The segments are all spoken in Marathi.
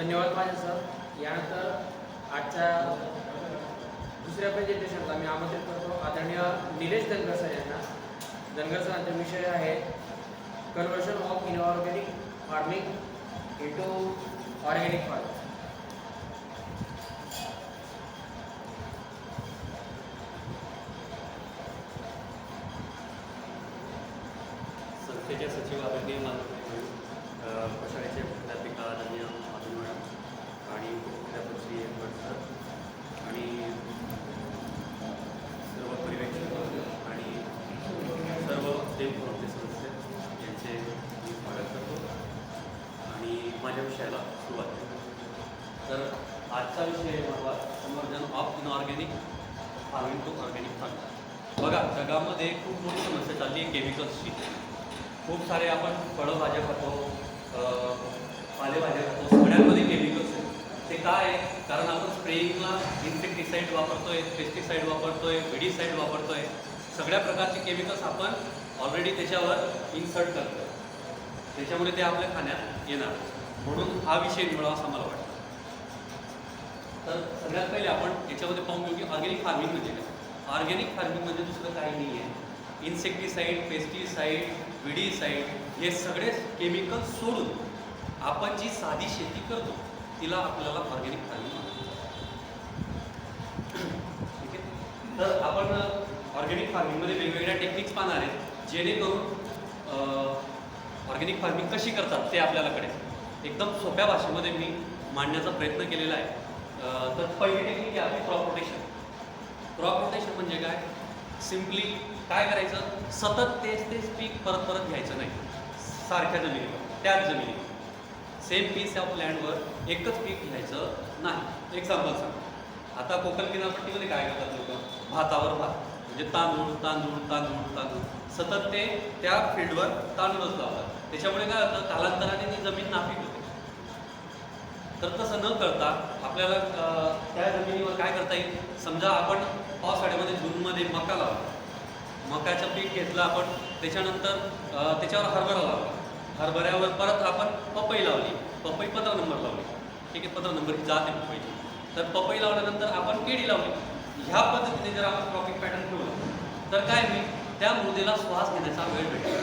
धन्यवाद माझे सर. यानंतर आजच्या दुसऱ्या प्रेझेंटेशनला मी आमंत्रित करतो आदरणीय निलेश धनगर सर यांना. धनगर सरांचा विषय आहे conversion of inorganic farming into organic farming. संस्थेच्या सचिव आदरणीय शाळेचे प्राध्यापिका आदरणीय माधुरी मॅडम आणि उपप्राध्यापक श्री सर आणि सर्व पर्यवेक्षक आणि सर्व देवभवनचे सदस्य यांचे मी स्वागत करतो आणि माझ्या विषयाला सुरुवात करतो. तर आजचा विषय माझा conversion of inorganic farming to organic farming. बघा, जगामध्ये खूप मोठी समस्या चालली आहे केमिकल्सची. खूप सारे आपण फळभाज्या खातो, पालेभाज्या खातो, सगळ्यांमध्ये केमिकल्स आहेत. ते काय आहे? कारण आपण स्प्रेइंगला इन्सेक्टिसाईड वापरतोय, पेस्टिसाईड वापरतोय, विडीसाईड वापरतोय. सगळ्या प्रकारचे केमिकल्स आपण ऑलरेडी त्याच्यावर इन्सर्ट करतोय. त्याच्यामुळे ते आपल्या खाण्यात येणार. म्हणून हा विषय निवडावा असं मला वाटतं. तर सगळ्यात पहिले आपण याच्यामध्ये पाहून घेऊ की ऑर्गॅनिक फार्मिंग म्हणजे काय. ऑर्गॅनिक फार्मिंग म्हणजे दुसरं काही नाही आहे. इन्सेक्टिसाईड, पेस्टिसाईड, विडीसाईड हे सगळे केमिकल सोडून आपण जी साधी शेती करतो तिला आपल्याला ऑर्गॅनिक फार्मिंग म्हणतो. ठीक आहे. तर आपण ऑर्गॅनिक फार्मिंगमध्ये वेगवेगळ्या टेक्निक्स पाहणार आहेत जेणेकरून ऑर्गॅनिक फार्मिंग कशी करतात ते आपल्याला कळेल. एकदम सोप्या भाषेमध्ये मी मांडण्याचा प्रयत्न केलेला आहे. तर पहिली टेक्निक आहे आपली क्रॉप रोटेशन. क्रॉप रोटेशन म्हणजे काय? सिम्पली काय करायचं, सतत तेच पीक परत परत घ्यायचं नाही. सारख्या जमिनीवर, त्याच जमिनीवर सेम पीस ऑफ लँडवर एकच पीक घ्यायचं नाही. एक्झाम्पल सांग, आता कोकण किनारपट्टीमध्ये काय करतात लोक? भातावर भात, म्हणजे तांदूळ तांदूळ तांदूळ तांदूळ, सतत ते त्या फील्डवर तांदूळच लावतात. त्याच्यामुळे काय होतं, कालांतराने ती जमीन नापीक होते. तर तसं न करता आपल्याला त्या जमिनीवर काय करता येईल? समजा आपण पावसाळ्यामध्ये जूनमध्ये मका लावला, मकाचं पीक घेतलं आपण, त्याच्यानंतर त्याच्यावर हरभरा लावला, हरभऱ्यावर परत आपण पपई लावली, पपई 15 नंबर लावली. ठीक आहे, 15 नंबर ही जात आहे पपईची. तर पपई लावल्यानंतर आपण केळी लावली. ह्या पद्धतीने जर आपण क्रॉपिंग पॅटर्न ठेवलं तर काय होईल? त्या मृदेला श्वास घेण्याचा वेळ भेटेल.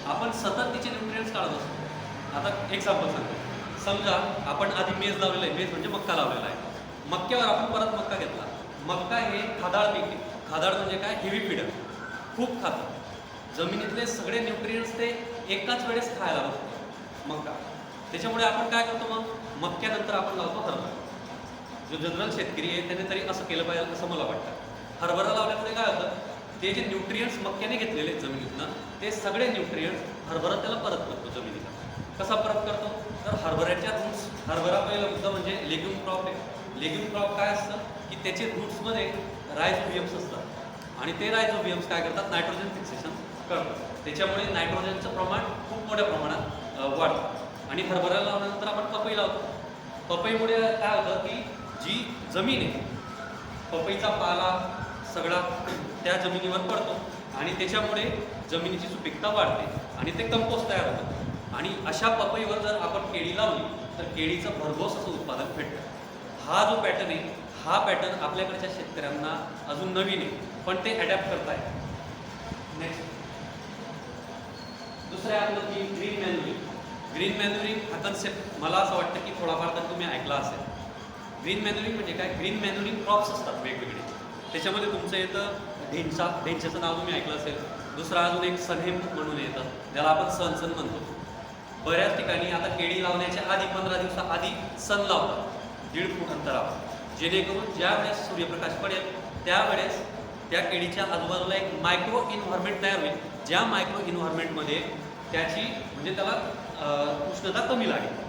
आपण सतत तिचे न्यूट्रिएंट्स काढत असतो. आता एक्झाम्पल सांगतो, समजा आपण आधी मेज लावलेला आहे, मेज म्हणजे मक्का लावलेला आहे. मक्क्यावर आपण परत मक्का घेतला. मक्का हे खादाळ पीक आहे. खादाळ म्हणजे काय? हेवी फीडर, खूप खातं. जमिनीतले सगळे न्यूट्रिएंट्स ते एकाच वेळेस खायला बसतो मक्का. त्याच्यामुळे आपण काय करतो, मग मक्क्यानंतर आपण लावतो हरभरा. जो जनरल शेतकरी आहे त्याने तरी असं केलं पाहिजे असं मला वाटतं. हरभरा लावल्यामुळे काय होतं, ते जे न्यूट्रिएंट्स मक्क्याने घेतलेले आहेत जमिनीतनं, ते सगळे न्यूट्रिएंट्स हरभरा त्याला परत करतो जमिनीला. कसा परत करतो? तर हरभऱ्याच्या रूट्स, हरभरा पहिला मुद्दा म्हणजे लेग्युम क्रॉप आहे. लेग्युम क्रॉप काय असतं की त्याचे रूट्समध्ये रायझोबियम्स असतात आणि ते रायझोबियम्स काय करतात? नायट्रोजन फिक्सेशन करतात. त्याच्यामुळे नायट्रोजनचं प्रमाण खूप मोठ्या प्रमाणात वाढतं. आणि हरभरा लावल्यानंतर आपण पपई लावतो. पपईमुळे काय होतं की जी जमीन आहे, पपईचा पाला सगळा त्या जमिनीवर पडतो आणि त्याच्यामुळे जमिनीची सुपीकता वाढते आणि ते कंपोस्ट तयार होतं. आणि अशा पपईवर जर आपण केळी लावली तर केळीचं भरघोस असं उत्पादन भेटतं. हा जो पॅटर्न आहे, हा पॅटर्न आपल्याकडच्या शेतकऱ्यांना अजून नवीन आहे, पण ते अडॅप्ट करताय. नेक्स्ट दुसरं आहे आपलं की ग्रीन मॅन्युरिंग. ग्रीन मॅन्युरिंग हा कन्सेप्ट मला असं वाटतं की थोडाफार तर तुम्ही ऐकला असेल. ग्रीन मॅन्युरिंग म्हणजे काय? ग्रीन मॅन्युरिंग क्रॉप्स असतात वेगवेगळे. त्याच्यामध्ये तुमचं येतं ढेंच्याचं नाव तुम्ही ऐकलं असेल. दुसरा अजून एक सनहेम म्हणून येतं, ज्याला आपण सन म्हणतो. बऱ्याच ठिकाणी आता केळी लावण्याच्या आधी 15 दिवसाआधी सन लावतात 1.5 फूट अंतरावर, जेणेकरून ज्या वेळेस सूर्यप्रकाश पडेल त्यावेळेस त्या केळीच्या आजूबाजूला एक मायक्रो इन्व्हायरमेंट तयार होईल. ज्या मायक्रो इन्व्हायरमेंटमध्ये त्याची म्हणजे त्याला उष्णता कमी लागेल.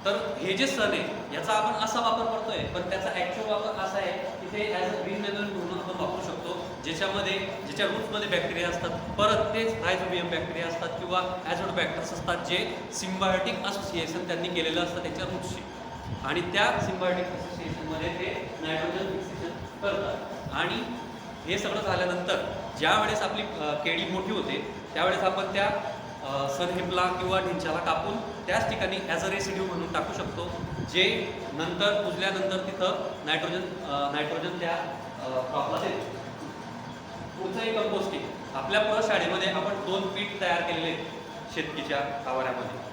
तर हे जे सण आहे याचा आपण असा वापर करतोय, पण त्याचा ॲक्च्युअल वापर असा आहे की ते ॲज अ ग्रीन मॅन्युअर म्हणून आपण वापरू शकतो, ज्याच्या रूट्समध्ये बॅक्टेरिया असतात, परत तेच रायझोबियम बॅक्टेरिया असतात किंवा ॲझोडोबॅक्टर्स असतात, जे सिम्बायोटिक असोसिएशन त्यांनी केलेलं असतं त्याच्या रूट्सशी. आणि त्या सिम्बायोटिक असोसिएशनमध्ये ते नायट्रोजन फिक्सेशन करतात. आणि हे सगळं झाल्यानंतर ज्या वेळेस आपली केळी मोठी होते त्यावेळेस आपण त्या सनहेमला किंवा ढिंच्याला कापून त्याच ठिकाणी ॲज अ रेसिड्यू म्हणून टाकू शकतो, जे नंतर कुजल्यानंतर तिथं नायट्रोजन त्या क्रॉपला देतो. पुढचं कंपोस्टिंग. आपल्या प्रशाळेमध्ये आपण 2 पीठ तयार केलेले आहेत शेतकीच्या आवारामध्ये.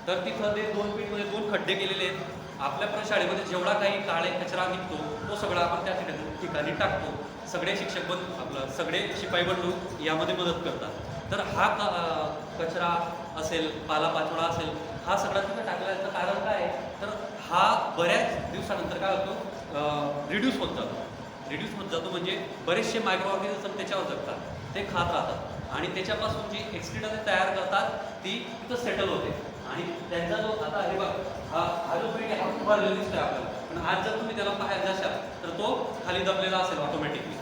तर तिथं ते 2 पीठमध्ये 2 खड्डे केलेले आहेत. आपल्या प्रशाळेमध्ये जेवढा काही काळे कचरा निघतो तो सगळा आपण त्या ठिकाणी टाकतो. सगळे शिक्षक सगळे शिपाई बंधू यामध्ये मदत करतात. तर हा कचरा असेल, पालापाचोळा असेल, हा सगळा तिथं टाकल्याचं कारण काय आहे, तर हा बऱ्याच दिवसानंतर काय होतो, रिड्यूस होत जातो. रिड्यूस होत जातो म्हणजे बरेचसे मायक्रो ऑर्गॅनिझम त्याच्यावर जगतात, ते खात राहतात आणि त्याच्यापासून जी एक्सक्रीटा ते तयार करतात ती तिथं सेटल होते. आणि त्यांचा जो आता हे बघ, हा जो पीठ आहे हा उभारलेला दिसतोय आपल्याला, पण आज जर तुम्ही त्याला पाहायला जाशाल तर तो खाली दबलेला असेल ऑटोमॅटिकली.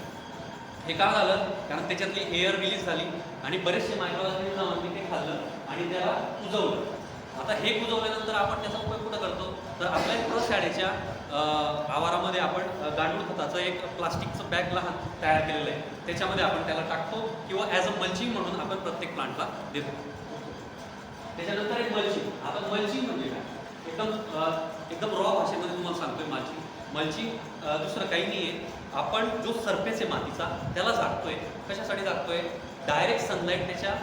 हे का झालं? कारण त्याच्यातली एअर रिलीज झाली आणि बरेचसे मायक्रो ऑर्गॅनिझमांनी ते खाल्लं आणि त्याला कुजवलं. आता हे कुजवल्यानंतर आपण त्याचा उपयोग कुठं करतो, तर आपल्या प्रशाळेच्या आवारामध्ये आपण गांडूळ खताचं एक प्लास्टिकचं बॅग लहान तयार केलेलं आहे, त्याच्यामध्ये आपण त्याला टाकतो किंवा ॲज अ मल्चिंग म्हणून आपण प्रत्येक प्लांटला देतो. त्याच्यानंतर एक मल्चिंग. आता मल्चिंग म्हणजे काय, एकदम रॉ भाषेमध्ये तुम्हाला सांगतोय. मल्चिंग दुसरं काही नाही आहे. आपण जो सरफेस आहे मातीचा त्याला झाकतोय. कशासाठी झाकतोय? डायरेक्ट सनलाईट त्याच्या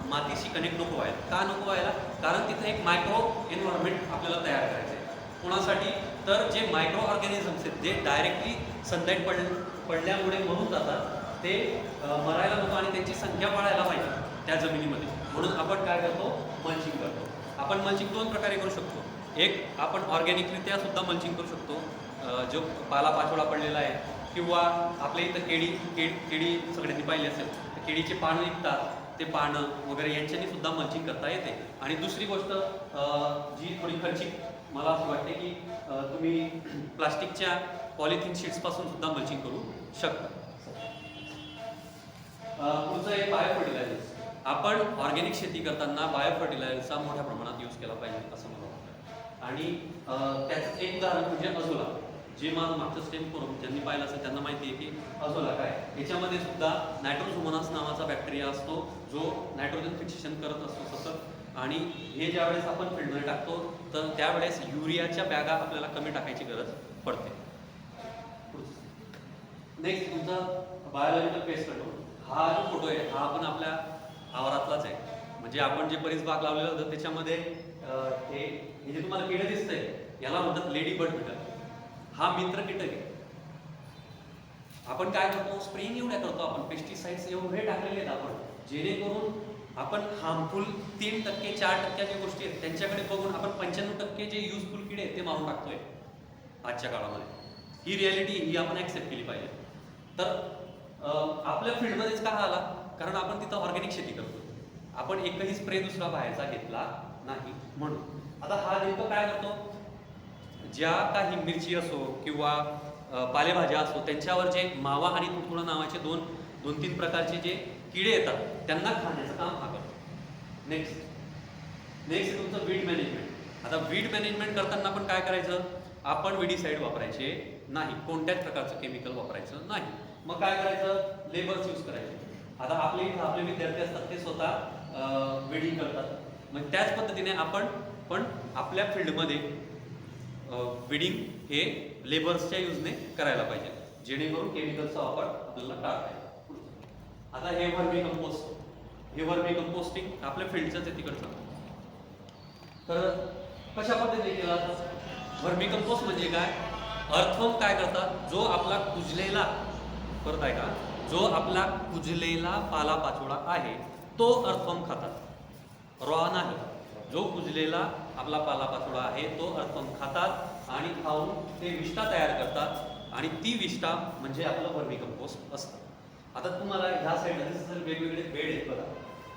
मातीशी कनेक्ट नको व्हायला. का नको व्हायला? कारण तिथे एक मायक्रो एन्व्हायरमेंट आपल्याला तयार करायचं आहे. कोणासाठी? तर जे मायक्रो ऑर्गॅनिझम्स आहेत जे डायरेक्टली सनलाईट पडल्यामुळे मरून जातात, ते मरायला नको आणि त्यांची संख्या वाढायला पाहिजे त्या जमिनीमध्ये. म्हणून आपण काय करतो? मल्चिंग करतो. आपण मल्चिंग 2 प्रकारे करू शकतो. एक, आपण ऑर्गॅनिकरित्या सुद्धा मल्चिंग करू शकतो, जो पालापाचोळा पडलेला आहे किंवा आपल्या इथं केळी सगळ्यांनी पाहिली असेल तर केळीचे पानं निघतात, ते पानं वगैरे यांच्यानी सुद्धा मल्चिंग करता येते. आणि दुसरी गोष्ट जी थोडी खर्चिक मला असं वाटते की तुम्ही प्लास्टिकच्या पॉलिथिन शीट्सपासून सुद्धा मल्चिंग करू शकता. पुढचं एक बायो फर्टिलायझर्स. आपण ऑर्गॅनिक शेती करताना बायो फर्टिलायझरचा मोठ्या प्रमाणात यूज केला पाहिजे असं मला वाटतं. आणि त्याचं एक उदाहरण म्हणजे अझोला. जे मागचं स्टेम करून ज्यांनी पाहिलं असेल त्यांना माहिती आहे की अझोला काय, याच्यामध्ये सुद्धा नायट्रोझोमोनास नावाचा बॅक्टेरिया असतो जो नायट्रोजन फिक्सेशन करत असतो सतत. आणि हे ज्यावेळेस आपण फील्डमध्ये टाकतो तर त्यावेळेस युरियाच्या बॅगा आपल्याला कमी टाकायची गरज पडते. नेक्स्ट तुमचा बायोलॉजिकल पेस्ट कंट्रोल. हा जो फोटो आहे हा आपण आपल्या आवारातलाच आहे. म्हणजे आपण जे बरीच बाग लावलेलं होतं त्याच्यामध्ये हे जे तुम्हाला किडे दिसतंय याला म्हणतात लेडी बर्ड बीटल. हा मित्र कीटक आहे. आपण काय करतो? स्प्रेइंग एवढ्या करतो आपण, पेस्टिसाइड्स एवढे टाकलेले आहेत आपण, जेणेकरून आपण हार्मफुल 3%, 4% ज्या गोष्टी आहेत त्यांच्याकडे बघून आपण 95% जे युजफुल किडे आहेत ते मारून टाकतोय आजच्या काळामध्ये. ही रियालिटी ही आपण ऍक्सेप्ट केली पाहिजे. तर आपल्या फील्डमध्येच का आला? कारण आपण तिथं ऑर्गॅनिक शेती करतो. आपण एकही स्प्रे दुसरा बाहेरचा घेतला नाही म्हणून. आता हा नेमकं काय करतो? ज्या काही मिरची असो किंवा पालेभाज्या असो त्यांच्यावर जे मावा आणि तुडतुडा नावाचे 2-3 प्रकारचे जे किडे येतात त्यांना खाण्याचं काम हा करतो. नेक्स्ट तुमचं वीड मॅनेजमेंट. आता वीड मॅनेजमेंट करताना पण काय करायचं? आपण विडीसाईड वापरायचे नाही, कोणत्याच प्रकारचं केमिकल वापरायचं नाही. मग काय करायचं? लेबर्स यूज करायचे. आता आपले विद्यार्थी असतात ते स्वतः विडिंग करतात. मग त्याच पद्धतीने आपण पण आपल्या फील्डमध्ये विडिंग हे लेबर्सच्या यूजने करायला पाहिजे, जेणेकरून केमिकलचा वापर आपल्याला टाळता येईल. आता हे वर्मी कंपोस्ट. हे वर्मी कंपोस्टिंग आपल्या फील्डचंच आहे तिकडचं. तर कशा पद्धतीने केला जातं? वर्मी कंपोस्ट म्हणजे काय? अर्थवर्म काय करतात? जो आपला कुजलेला, परत आहे का, जो आपला कुजलेला पालापाचोळा आहे तो अर्थवर्म खातात, रॉ नाही. जो कुजलेला आपला पालापाचोळा आहे तो अर्थवर्म खातात आणि खाऊन ते विष्ठा तयार करतात आणि ती विष्ठा म्हणजे आपलं वर्मी कंपोस्ट असतं. आता तुम्हाला ह्या साईडला जर वेगवेगळे बेड आहेत बघा,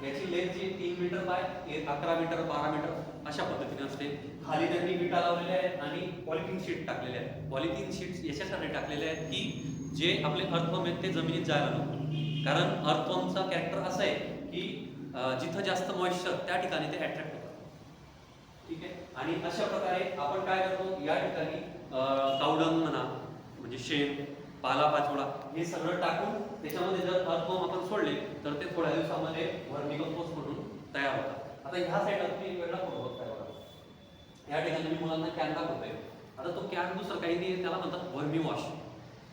याची लेंथ जी 3 मीटर बाय 11 मीटर 12 मीटर अशा पद्धतीने असते. खाली त्यांनी विटा लावलेल्या आहेत आणि पॉलिथिन शीट टाकलेल्या आहेत. पॉलिथिन शीट्स याच्यासाठी टाकलेले आहेत की जे आपले अर्थवर्म आहेत ते जमिनीत जायला नको. कारण अर्थवर्मचा कॅरेक्टर असं आहे की जिथं जास्त मॉइश्चर त्या ठिकाणी ते अट्रॅक्ट होतात. ठीक आहे. आणि अशा प्रकारे आपण काय करतो? या ठिकाणी कावडंग म्हणा, म्हणजे शेण, पालापाचोळा हे सगळं टाकून त्याच्यामध्ये जर अर्थवर्म आपण सोडले तर ते थोड्या दिवसामध्ये वर्मी कंपोस्ट म्हणून तयार होतात. आता ह्या साईडला तुम्ही एक वेगळा फोटो बघताय बघा. या ठिकाणी मी मुलांना कॅन दाखवतोय. आता तो कॅन दुसरं काही नाही, त्याला म्हणतात वर्मी वॉश.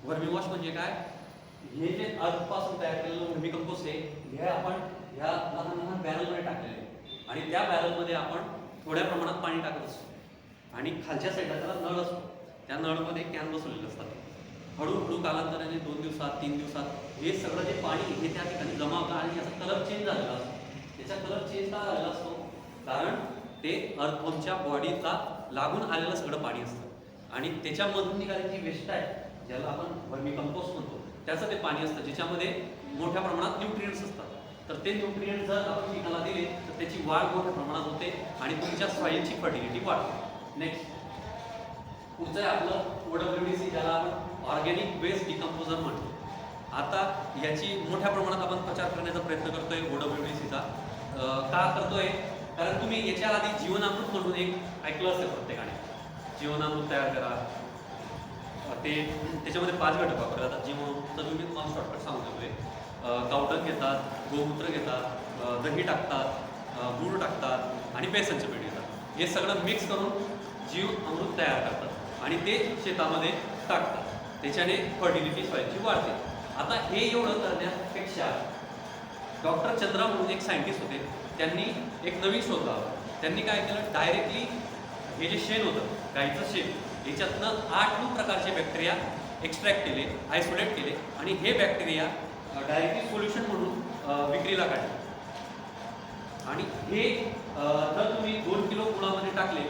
वर्मी वॉश म्हणजे काय, हे जे अर्धपासून तयार केलेलं वर्मी कंपोस्ट आहे हे आपण ह्या लहान लहान बॅरलमध्ये टाकलेले आहे आणि त्या बॅरलमध्ये आपण थोड्या प्रमाणात पाणी टाकत असतो आणि खालच्या साईडला त्याला नळ असतो, त्या नळमध्ये कॅन बसवलेले असतात. हळूहळू कालांतराने 2 दिवसात 3 दिवसात हे सगळं जे पाणी हे त्या ठिकाणी जमा होतं आणि याचा कलर चेंज झालेला असतो. त्याचा कलर चेंज का झालेला असतो, कारण ते अर्थवर्मच्या बॉडीला लागून आलेलं सगळं पाणी असतं आणि त्याच्यामधून निघालेली जी वेस्ट आहे ज्याला आपण वर्मी कंपोस्ट म्हणतो त्याचं ते पाणी असतं, ज्याच्यामध्ये मोठ्या प्रमाणात न्यूट्रिएंट्स असतात. तर ते न्यूट्रिएंट्स जर आपण पिकाला दिले तर त्याची वाढ मोठ्या प्रमाणात होते आणि तुमच्या सॉइलची फर्टिलिटी वाढते. नेक्स्ट पुढचं आहे आपलं OWDC, ज्याला आपण ऑर्गॅनिक वेस्ट डिकम्पोजर म्हणतो. आता याची मोठ्या प्रमाणात आपण प्रचार करण्याचा प्रयत्न करतोय OWDCचा. का करतोय, कारण तुम्ही याच्या आधी जीवनामृत म्हणून एक ऐकलं असेल प्रत्येकाने. जीवनामृत तयार करा, ते त्याच्यामध्ये 5 घटक वापरले जातात. जीवनामृतचं तुम्ही शॉर्टकट सांगू शकतोय. कावडन घेतात, गोमूत्र घेतात, दही टाकतात, गूळ टाकतात आणि बेसनचे पीठ घेतात. हे सगळं मिक्स करून जीव अमृत तयार करतात आणि ते शेतामध्ये टाकतात. त्याच्याने फर्टिलिटी सॉइलची वाढते. आता हे एवढं करण्यापेक्षा डॉक्टर चंद्रा म्हणून एक सायंटिस्ट होते, त्यांनी एक नवीन शोध लावला. त्यांनी काय केलं, डायरेक्टली हे जे शेण होतं गाईचं शेण याच्यातनं 8-9 प्रकारचे बॅक्टेरिया एक्स्ट्रॅक्ट केले, आयसोलेट केले आणि हे बॅक्टेरिया डायरेक्टली सोल्युशन म्हणून विक्रीला काढले. आणि हे जर तुम्ही 2 किलो गुळामध्ये टाकले,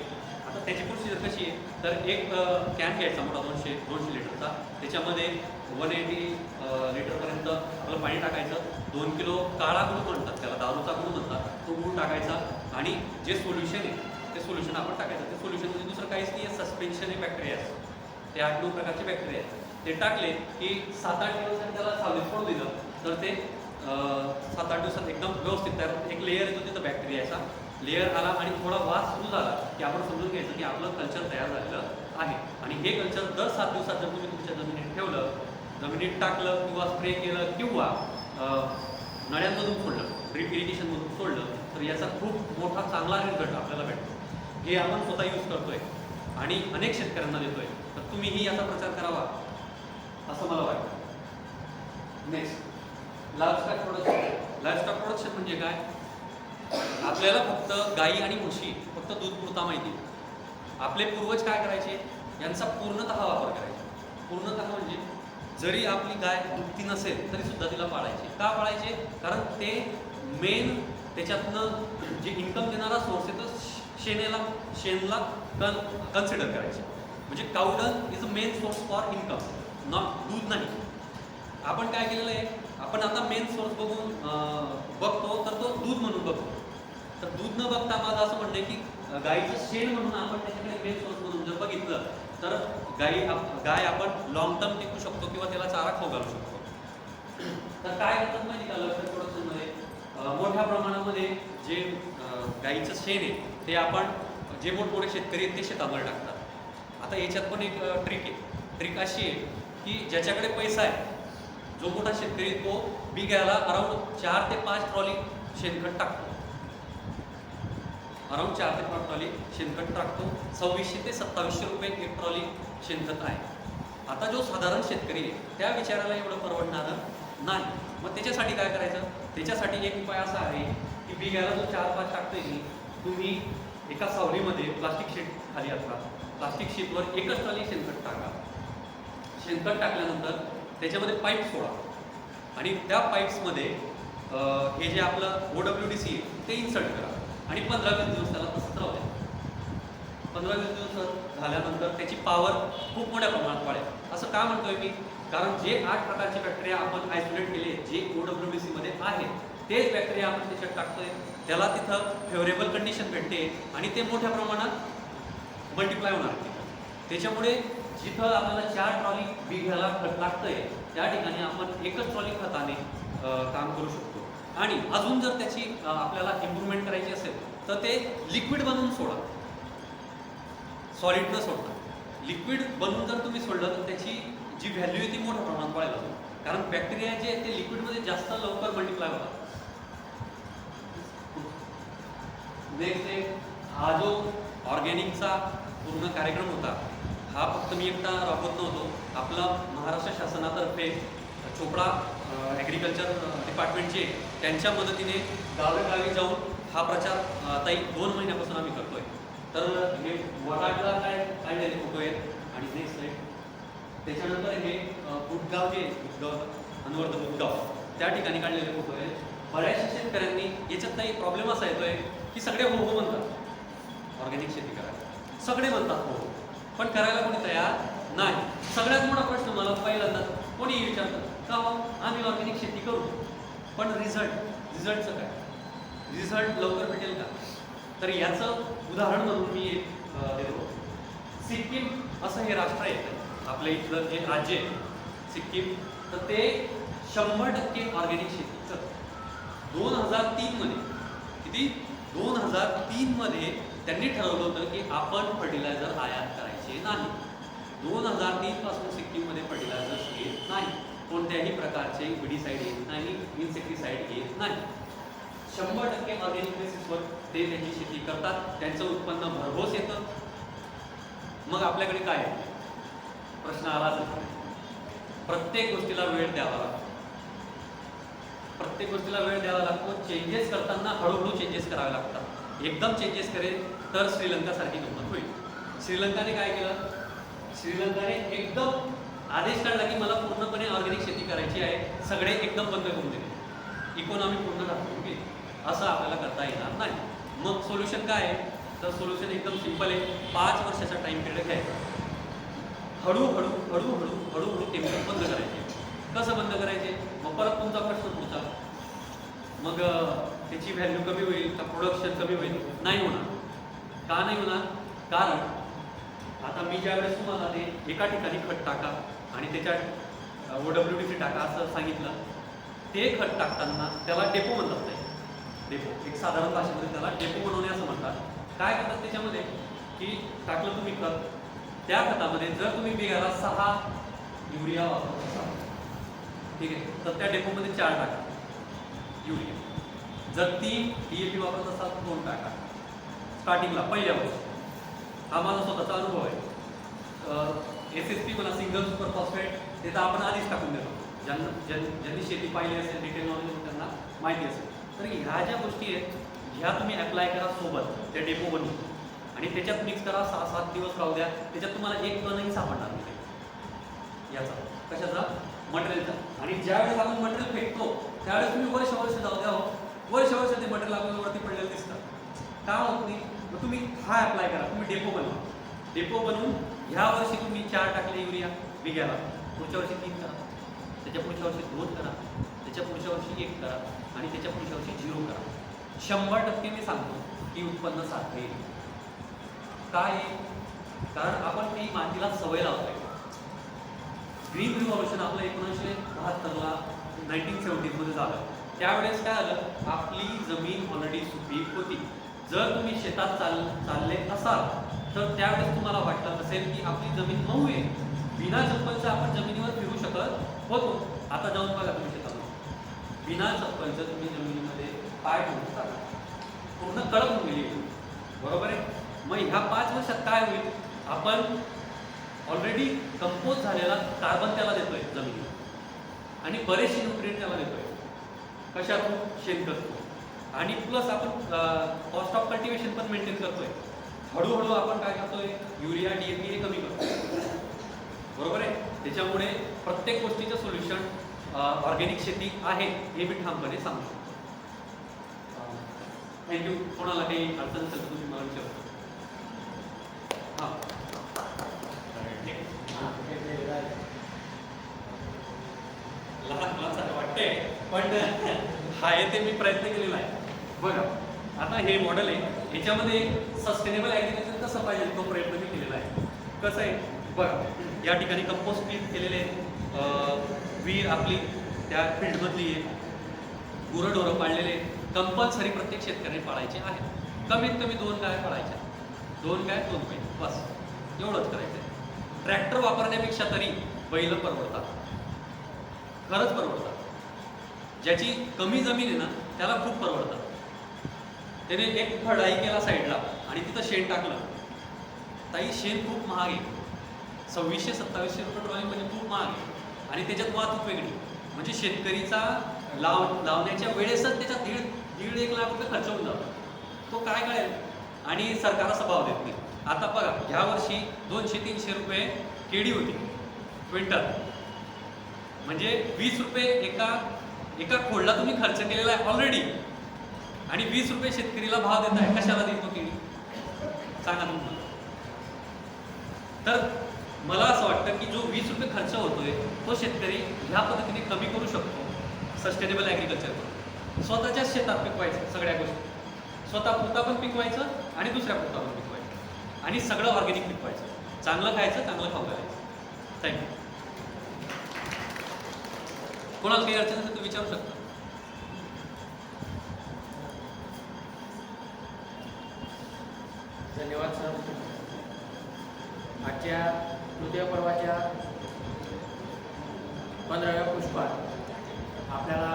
आता त्याची प्रोसिजर कशी आहे, तर एक कॅन घ्यायचा मोठा 200 लिटरचा, त्याच्यामध्ये 180 लिटरपर्यंत आपलं पाणी टाकायचं. 2 किलो काळा गुळ म्हणतात त्याला, दारूचा गुळ म्हणतात, तो गुळ टाकायचा आणि जे सोल्युशन आहे ते सोल्युशन आपण टाकायचं. ते सोल्युशन म्हणजे दुसरं काहीच नाही आहे, सस्पेन्शन हे बॅक्टेरिया असतात, ते 8-9 प्रकारचे बॅक्टेरिया आहेत. ते टाकले की 7-8 दिवसांनी त्याला सावलीत पडू दिलं तर ते 7-8 दिवसात एकदम व्यवस्थित तयार होतं. एक लेअर येतो तिथं बॅक्टेरियाचा, लेअर आला आणि थोडा वास सुरू झाला की आपण समजून घ्यायचं की आपलं कल्चर तयार झालेलं आहे. आणि हे कल्चर दर 7 दिवसात जर तुम्ही तुमच्या जमिनीत ठेवलं, जमिनीत टाकलं किंवा स्प्रे केलं किंवा नळ्यांमधून सोडलं, ड्रीप इरिगेशनमधून सोडलं तर याचा खूप मोठा चांगला रिझल्ट आपल्याला भेटतो. हे आपण स्वतः यूज करतोय आणि अनेक शेतकऱ्यांना देतोय. तर तुम्हीही याचा प्रचार करावा असं मला वाटतं. Next livestock production. Livestock production म्हणजे काय, आपल्याला फक्त गाई आणि म्हशी फक्त दूध पुरता माहिती. आपले पूर्वज काय करायचे, यांचा पूर्णतः वापर करायचे. पूर्णतः म्हणजे जरी आपली गाय दुभती नसेल तरी सुद्धा तिला पाळायचे. का पाळायचे, कारण ते मेन त्याच्यातनं जे इन्कम देणारा सोर्स आहे तो शेणला कन्सिडर करायचे. म्हणजे cow dung is a main source for income, not दूध नाही. आपण काय केलेलं आहे, आपण आता मेन सोर्स बघून बघतो तर तो दूध म्हणून बघतो. तर दूध न बघता माझं असं म्हणणं आहे की गाईचं शेण म्हणून आपण त्याच्याकडे मेन सोर्स म्हणून जर बघितलं तर गाय आपण लॉंग टर्म टिकू शकतो किंवा त्याला चारा खाऊ घालू शकतो. तर काय करतात माहिती का, लष्कर प्रोडक्शनमध्ये मोठ्या प्रमाणामध्ये जे गाईचं शेण आहे ते आपण जे मोठमोठे शेतकरी आहेत ते शेतामध्ये टाकतात. आता याच्यात पण एक ट्रिक आहे. ट्रिक अशी आहे की ज्याच्याकडे पैसा आहे, जो मोठा शेतकरी तो बिघ्याला अराउंड 4 ते 5 ट्रॉली शेणखत टाकतो. अराउंड 4 ते 5 ट्रॉली शेणखत टाकतो. 2600 ते 2700 रुपये एक ट्रॉली शेणखत आहे. आता जो साधारण शेतकरी आहे त्या विचाराला एवढं परवडणारं नाही. मग त्याच्यासाठी काय करायचं, त्याच्यासाठी एक उपाय असा आहे की बिघ्याला जो 4-5 टाकतोय की तुम्ही एका सावलीमध्ये प्लास्टिक शीट खाली असला, प्लास्टिक शीटवर एकच ट्रॉली शेणखत टाका. शेणखत टाकल्यानंतर त्याच्यामध्ये पाईप सोडा आणि त्या पाईप्समध्ये हे जे आपलं OWDC आहे ते इन्सर्ट करा आणि 15-20 दिवस त्याला तसंच राहू द्या. 15-20 दिवस झाल्यानंतर त्याची पॉवर खूप मोठ्या प्रमाणात वाढेल. असं का म्हणतोय मी, कारण जे 8 प्रकारचे बॅक्टेरिया आपण आयसोलेट केले जे OWDC मध्ये आहेत तेच बॅक्टेरिया आपण त्याच्यात टाकतोय, त्याला तिथं फेवरेबल कंडिशन भेटते आणि ते मोठ्या प्रमाणात मल्टिप्लाय होणार तिथं. त्याच्यामुळे जिथं आपल्याला 4 ट्रॉली बिघ्याला खत लागतंय त्या ठिकाणी आपण एकच ट्रॉली खताने काम करू शकतो. आणि अजून जर त्याची आपल्याला इम्प्रूव्हमेंट करायची असेल तर ते लिक्विड बनवून सोडा, सॉलिड न सोडता. लिक्विड बनवून जर तुम्ही सोडलं तर त्याची जी व्हॅल्यू आहे ती मोठ्या प्रमाणात वाढेल. कारण बॅक्टेरिया जे ते लिक्विडमध्ये जास्त लवकर मल्टिप्लाय होतात. नेक्स्ट आहे हा जो ऑर्गॅनिकचा पूर्ण कार्यक्रम होता. हा फक्त मी एकटा राबवत नव्हतो. आपला महाराष्ट्र शासनातर्फे चोपडा ॲग्रिकल्चर डिपार्टमेंटचे त्यांच्या मदतीने गावेगावी जाऊन हा प्रचार ताई 2 महिन्यापासून आम्ही करतोय. तर हे वराडला काय काढलेले फोटो आहेत आणि नेक्स्ट साईड त्याच्यानंतर हे बुटगाव जे अनवर्ध बुटगाव त्या ठिकाणी काढलेले फोटो आहेत. बऱ्याचशा शेतकऱ्यांनी याच्यात काही प्रॉब्लेम असा येतोय की सगळे हो हो म्हणतात ऑर्गॅनिक शेती करायला, सगळे म्हणतात हो, पण करायला कोणी तयार नाही. सगळ्यात मोठा प्रश्न मला पहिल्यांदा कोणी विचारतं का हो आम्ही ऑर्गॅनिक शेती करू, पण रिझल्टचं काय, रिझल्ट लवकर भेटेल का? तर याचं उदाहरण म्हणून मी एक देतो. सिक्कीम असं हे राष्ट्र आहे आपल्या इथलं जे राज्य आहे सिक्कीम, तर ते 100% ऑर्गॅनिक शेती करतं. 2003 मध्ये किती 2003 मध्ये त्यांनी ठरवलं होतं की आपण फर्टिलायझर आयात करायचे नाही. 2003 पासून सिक्कीममध्ये फर्टिलायझर्स येत नाही, कोणत्याही प्रकारचे विडीसाईड येत नाही, इन्सेक्टिसाईड येत नाही. 100% ऑर्गॅनिक बेसिसवर ते त्यांची शेती करतात. त्यांचं उत्पन्न भरघोस येतं. मग आपल्याकडे काय आहे? प्रश्न आलाच नाही. प्रत्येक गोष्टीला वेळ द्यावा लागतो. प्रत्येक गोष्टीला वेळ द्यावा लागतो. चेंजेस करताना हळूहळू चेंजेस करावे लागतात. एकदम चेंजेस करेल तर श्रीलंकासारखी गंमत होईल. श्रीलंकाने काय केलं? श्रीलंकाने एकदम आदेश काढला की मला पूर्णपणे ऑर्गॅनिक शेती करायची आहे, सगळे एकदम बंद करून दिले. इकॉनॉमी पूर्ण दाखवून गेली. असं आपल्याला करता येणार नाही. मग सोल्युशन काय आहे? तर सोल्युशन एकदम सिंपल आहे. 5 वर्षाचा टाइम पिरियड घ्यायचा. हळूहळू केमिकल बंद करायचे. कसं बंद करायचे? मग परत तुमचा प्रश्न पुढचा, मग त्याची व्हॅल्यू कमी होईल का, प्रोडक्शन कमी होईल? नाही होणार. का नाही होणार? कारण आता मी ज्यावेळेस तुम्हाला ते एका ठिकाणी खत टाका आणि त्याच्यात OWDC टाका असं सांगितलं, ते खत टाकताना त्याला डेपो म्हणतात. नाही डेपो, एक साधारण भाषेमध्ये त्याला डेपो बनवणे असं म्हणतात. काय करतात त्याच्यामध्ये की टाकलं तुम्ही खत, त्या खतामध्ये जर तुम्ही बिघाला 6 युरिया वापरत असाल, ठीक आहे, तर त्या डेपोमध्ये 4 टाका युरिया. जर 3 DAP वापरत असाल तर 2 टाका स्टार्टिंगला पहिल्या वर्षी. हा माझा स्वतःचा अनुभव आहे. SSP म्हणा, सिंगल सुपर फॉस्फेट, ते तर आपण आधीच टाकून देतो. ज्यांनी शेती पाहिली असेल, डिटेल नॉलेज त्यांना माहिती असेल. तर ह्या ज्या गोष्टी आहेत ह्या तुम्ही अप्लाय करा सोबत त्या डेपो बनवून आणि त्याच्यात मिक्स करा. 6-7 दिवस राहू द्या. त्याच्यात तुम्हाला एक कणही सापडणार नाही याचा, कशाचा? मटेरियलचा. आणि ज्यावेळेस आपण मटेरियल फेकतो त्यावेळेस तुम्ही वर्ष जाऊ द्या, वर्ष ते मटेरियल आपल्याला वरती पडलेलं दिसतं. का होत नाही? मग तुम्ही हा अप्लाय करा. तुम्ही डेपो बनवा. डेपो बनवून ह्या वर्षी तुम्ही 4 टाकले युरिया बिघ्याला, पुढच्या वर्षी 3 करा, त्याच्या पुढच्या वर्षी 2 करा, त्याच्या पुढच्या वर्षी 1 करा आणि त्याच्या पुढच्या वर्षी 0 करा. 100% मी सांगतो की उत्पन्न सारखं येईल. काय आहे? कारण आपण ती मातीला सवय लावतोय. ग्रीन रिव्हॉल्युशन आपलं 1972ला 1970s मध्ये झालं. त्यावेळेस काय झालं? आपली जमीन ऑलरेडी सुपीक होती. जर तुम्ही शेतात चालले असाल तर त्यावेळेस तुम्हाला वाटत असेल की आपली जमीन मऊ आहे, बिना चप्पलचं आपण जमिनीवर फिरू शकत होतो. आता जाऊन बघा तुम्ही शेतात, बिना चप्पलचं तुम्ही जमिनीमध्ये पाय ठेवून चालला, पूर्ण कडक होऊन गेली, बरोबर आहे. मग ह्या 5 वर्षात काय होईल? आपण ऑलरेडी कंपोज झालेला कार्बन त्याला देतोय जमिनीला आणि बरेचसे न्यूट्रिएंट त्याला देतोय. कशातून? शेणखत. आणि प्लस आपण कॉस्ट ऑफ कल्टिवेशन पण मेंटेन करतोय. हळूहळू आपण काय करतोय? युरिया, DAP हे कमी करतोय, बरोबर आहे. त्याच्यामुळे प्रत्येक गोष्टीचं सोल्युशन ऑर्गॅनिक शेती आहे हे मी ठामपणे सांगू शकतो. थँक्यू. कोणाला काही अडचण असेल तर तुम्ही मला विचारू. हां, लहान मुलांसारखं वाटतंय पण हा येते मी प्रयत्न केलेला आहे. बघा आता हे मॉडेल आहे, याच्यामध्ये सस्टेनेबल ॲग्रिकल्चर कसं पाहिजे तो प्रयत्न मी केलेला आहे. कसं आहे बघा, या ठिकाणी कंपोस्ट क्लीन केलेले विहीर आपली त्या फील्डमधली आहे, गुरंढोरं पाळलेले कंपल्सरी प्रत्येक शेतकऱ्याने पाळायचे आहेत. कमीत कमी 2 गाय पाळायच्या, 2 गाय 2 बैल, बस एवढंच करायचं. ट्रॅक्टर वापरण्यापेक्षा तरी बैल परवडतात, खरंच परवडतात. ज्याची कमी जमीन आहे ना त्याला खूप परवडतात. त्याने एक फळाई केला साईडला आणि तिथं शेण टाकलं ताई शेण खूप महाग आहे, 2600-2700 रुपये ट्रॉली म्हणजे खूप महाग आहे आणि त्याच्यात वाहतूक वेगळी. म्हणजे शेतकरीचा लावण्याच्या वेळेसच त्याच्यात दीड 1 लाख रुपये खर्च होऊन जातो. तो काय कळेल आणि सरकार असा भाव देत नाही. आता बघा ह्या वर्षी 200-300 रुपये केळी होती क्विंटल, म्हणजे 20 रुपये एका खोडला तुम्ही खर्च केलेला आहे ऑलरेडी आणि 20 रुपये शेतकरीला भाव देत आहे. कशाला देतो केळी सांगा तुम्हाला. तर मला असं वाटतं की जो 20 रुपये खर्च होतोय तो शेतकरी ह्या पद्धतीने कमी करू शकतो. सस्टेनेबल ॲग्रिकल्चर करून स्वतःच्याच शेतात पिकवायचं सगळ्या गोष्टी, स्वतः पुरता पण पिकवायचं आणि दुसऱ्या पुरता पण पिकवायचं आणि सगळं ऑर्गॅनिक पिकवायचं, चांगलं खायचं, चांगलं खाऊ घालायचं. थँक्यू. कोणाला काही अडचण असेल तर विचारू शकता. धन्यवाद सर. आजच्या तृतीय पर्वाच्या 15व्या पुष्पात आपल्याला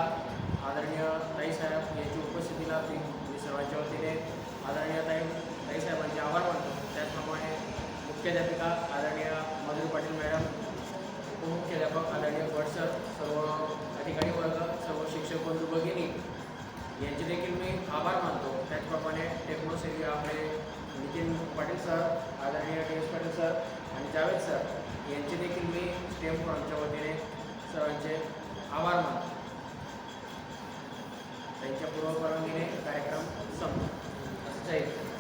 आदरणीय ताईसाहेब यांची उपस्थिती लाभली. मी सर्वांच्या वतीने आदरणीय ताईसाहेबांचे आभार मानतो. त्याचप्रमाणे मुख्याध्यापिका आदरणीय माधुरी पाटील मॅडम, उपमुख्याध्यापक आदरणीय भट सर, सर्व अधिकारी वर्ग, सर्व शिक्षक बंधू भगिनी यांचे देखील मी आभार मानतो. त्याचप्रमाणे टेक्नोसेवी आपले नितीन पाटील सर, आदरणीय डी.एस. पाटील सर आणि जावेद सर यांचे देखील मी स्टेम फॉर्मच्या वतीने सर्वांचे आभार मानतो. त्यांच्या पूर्वपरवानगीने कार्यक्रम संपतो. जय हिंद.